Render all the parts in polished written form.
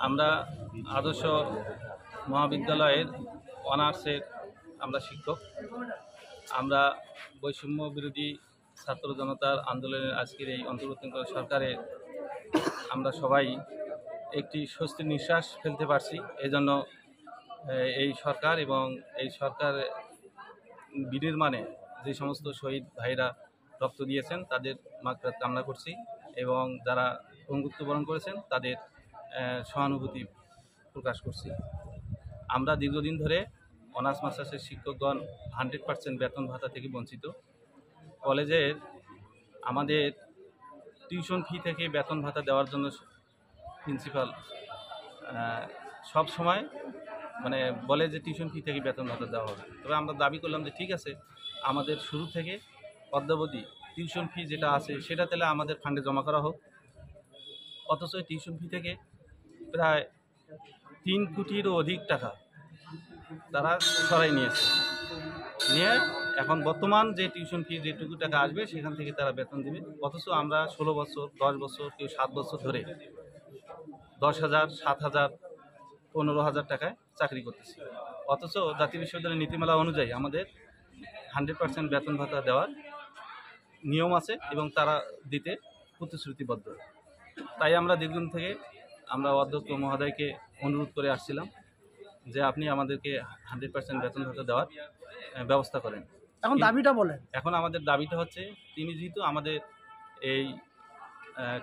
আমরা আদর্শ মহাবিদ্যালয়ের অনার্সের আমরা শিক্ষক। আমরা বৈষম্য বিরোধী ছাত্র জনতার আন্দোলনের আজকের এই অন্তর্বর্তীকালীন সরকারের আমরা সবাই একটি স্বস্তির নিঃশ্বাস ফেলতে পারছি। এজন্য এই সরকার এবং এই সরকার বিনির্মাণে যে সমস্ত শহীদ ভাইরা রক্ত দিয়েছেন তাদের মাগফিরাত কামনা করছি এবং যারা পঙ্গুত্ব বরণ করেছেন তাদের সহানুভূতি প্রকাশ করছি। আমরা দীর্ঘদিন ধরে অনার্স মাস্টার্সের শিক্ষকগণ 100% বেতন ভাতা থেকে বঞ্চিত। কলেজের আমাদের টিউশন ফি থেকে বেতন ভাতা দেওয়ার জন্য প্রিন্সিপাল সব সময় বলে যে টিউশন ফি থেকে বেতন ভাতা দেওয়া হবে। তবে আমরা দাবি করলাম যে ঠিক আছে, আমাদের শুরু থেকে অদ্যাবধি টিউশন ফি যেটা আছে সেটা তাহলে আমাদের ফান্ডে জমা করা হোক। অথচ টিউশন ফি থেকে প্রায় 3 কোটিরও অধিক টাকা তারা সরাই নিয়ে এখন বর্তমান যে টিউশন ফি যেটুকু টাকা আসবে সেখান থেকে তারা বেতন দেবে। অথচ আমরা 16 বছর 10 বছর কেউ 7 বছর ধরে 10,000 7,000 15,000 টাকায় চাকরি করতেছি। অথচ জাতীয় বিশ্ববিদ্যালয়ের নীতিমালা অনুযায়ী আমাদের 100% বেতন ভাতা দেওয়ার নিয়ম আছে এবং তারা দিতে প্রতিশ্রুতিবদ্ধ। তাই আমরা দীর্ঘদিন থেকে আমরা অধ্যক্ষ মহোদয়কে অনুরোধ করে আসছিলাম যে আপনি আমাদেরকে 100% বেতন ভাতা দেওয়ার ব্যবস্থা করেন। এখন দাবিটা বলেন। এখন আমাদের দাবিটা হচ্ছে, তিনি যেহেতু আমাদের এই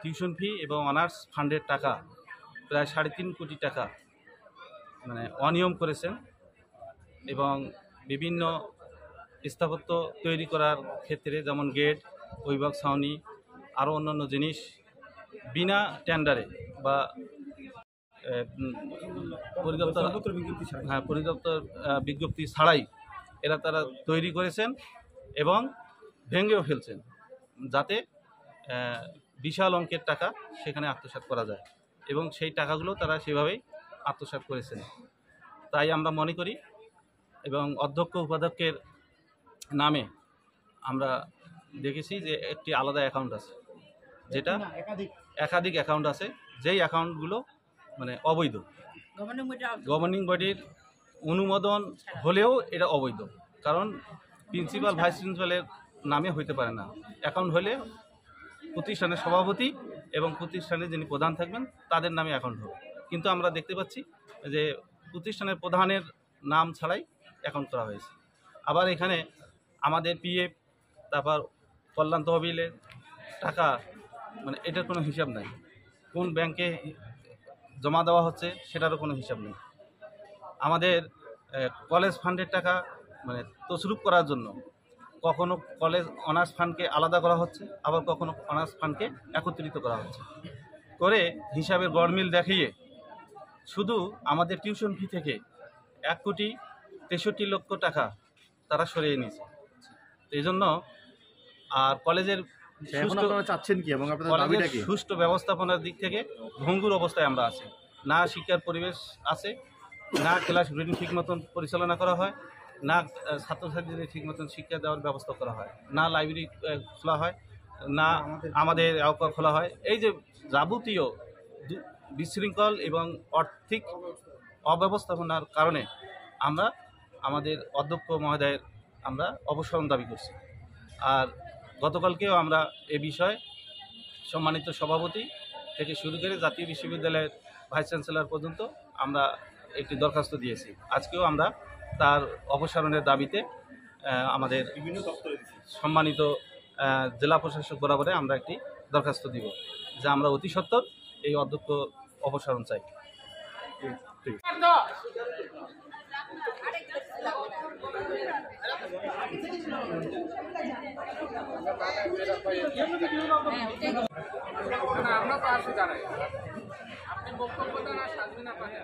টিউশন ফি এবং অনার্স ফান্ডের টাকা প্রায় 3.5 কোটি টাকা অনিয়ম করেছেন এবং বিভিন্ন স্থাপত্য তৈরি করার ক্ষেত্রে যেমন গেট, অভিভাবক ছাউনি, আরও অন্যান্য জিনিস বিনা টেন্ডারে বা পরিদপ্তর বিজ্ঞপ্তি ছাড়াই তারা তৈরি করেছেন এবং ভেঙেও ফেলছেন, যাতে বিশাল অঙ্কের টাকা সেখানে আত্মসাৎ করা যায় এবং সেই টাকাগুলো তারা সেভাবেই আত্মসাৎ করেছেন। তাই আমরা মনে করি এবং অধ্যক্ষ উপাধ্যক্ষের নামে আমরা দেখেছি যে একটি আলাদা অ্যাকাউন্ট আছে, যেটা একাধিক অ্যাকাউন্ট আছে, যেই অ্যাকাউন্টগুলো অবৈধ। গভর্নিং বডির অনুমোদন হলেও এটা অবৈধ, কারণ প্রিন্সিপাল ভাইস প্রিন্সিপালের নামে হইতে পারে না। অ্যাকাউন্ট হলে প্রতিষ্ঠানের সভাপতি এবং প্রতিষ্ঠানের যিনি প্রধান থাকবেন তাদের নামে অ্যাকাউন্ট হবে। কিন্তু আমরা দেখতে পাচ্ছি যে প্রতিষ্ঠানের প্রধানের নাম ছাড়াই অ্যাকাউন্ট করা হয়েছে। আবার এখানে আমাদের পিএফ, তারপর কল্যাণ তহবিলের টাকা এটার কোনো হিসাব নাই, কোন ব্যাংকে জমা দেওয়া হচ্ছে সেটারও কোনো হিসাব নেই। আমাদের কলেজ ফান্ডের টাকা তছরূপ করার জন্য কখনো কলেজ অনার্স ফান্ডকে আলাদা করা হচ্ছে, আবার কখনো অনার্স ফান্ডকে একত্রিত করা হচ্ছে করে হিসাবের গড়মিল দেখিয়ে শুধু আমাদের টিউশন ফি থেকে 1,63,00,000 টাকা তারা সরিয়ে নিয়েছে। এই জন্য আর কলেজের সুষ্ঠু ব্যবস্থাপনার দিক থেকে ভঙ্গুর অবস্থায় আমরা আছি। না শিক্ষার পরিবেশ আছে, না ক্লাস রুটিন ঠিক মতন পরিচালনা করা হয়, না ছাত্রছাত্রীদের ঠিক মতন শিক্ষা দেওয়ার ব্যবস্থা করা হয়, না লাইব্রেরি খোলা হয়, না আমাদের আওকা খোলা হয়। এই যে যাবতীয় বিশৃঙ্খল এবং আর্থিক অব্যবস্থাপনার কারণে আমরা আমাদের অধ্যক্ষ মহোদয়ের আমরা অপসারণ দাবি করছি। আর গতকালকেও আমরা এ বিষয়ে সম্মানিত সভাপতি থেকে শুরু করে জাতীয় বিশ্ববিদ্যালয়ের ভাইস চ্যান্সেলর পর্যন্ত আমরা একটি দরখাস্ত দিয়েছি। আজকেও আমরা তার অপসারণের দাবিতে আমাদের বিভিন্ন দপ্তরে সম্মানিত জেলা প্রশাসক বরাবরে আমরা একটি দরখাস্ত দিব যে আমরা অতি সত্বর এই অধ্যক্ষ অপসারণ চাই। আমরা তো আসে জানাই আপনি বক্তব্য দেন আর সাজবে না পারে।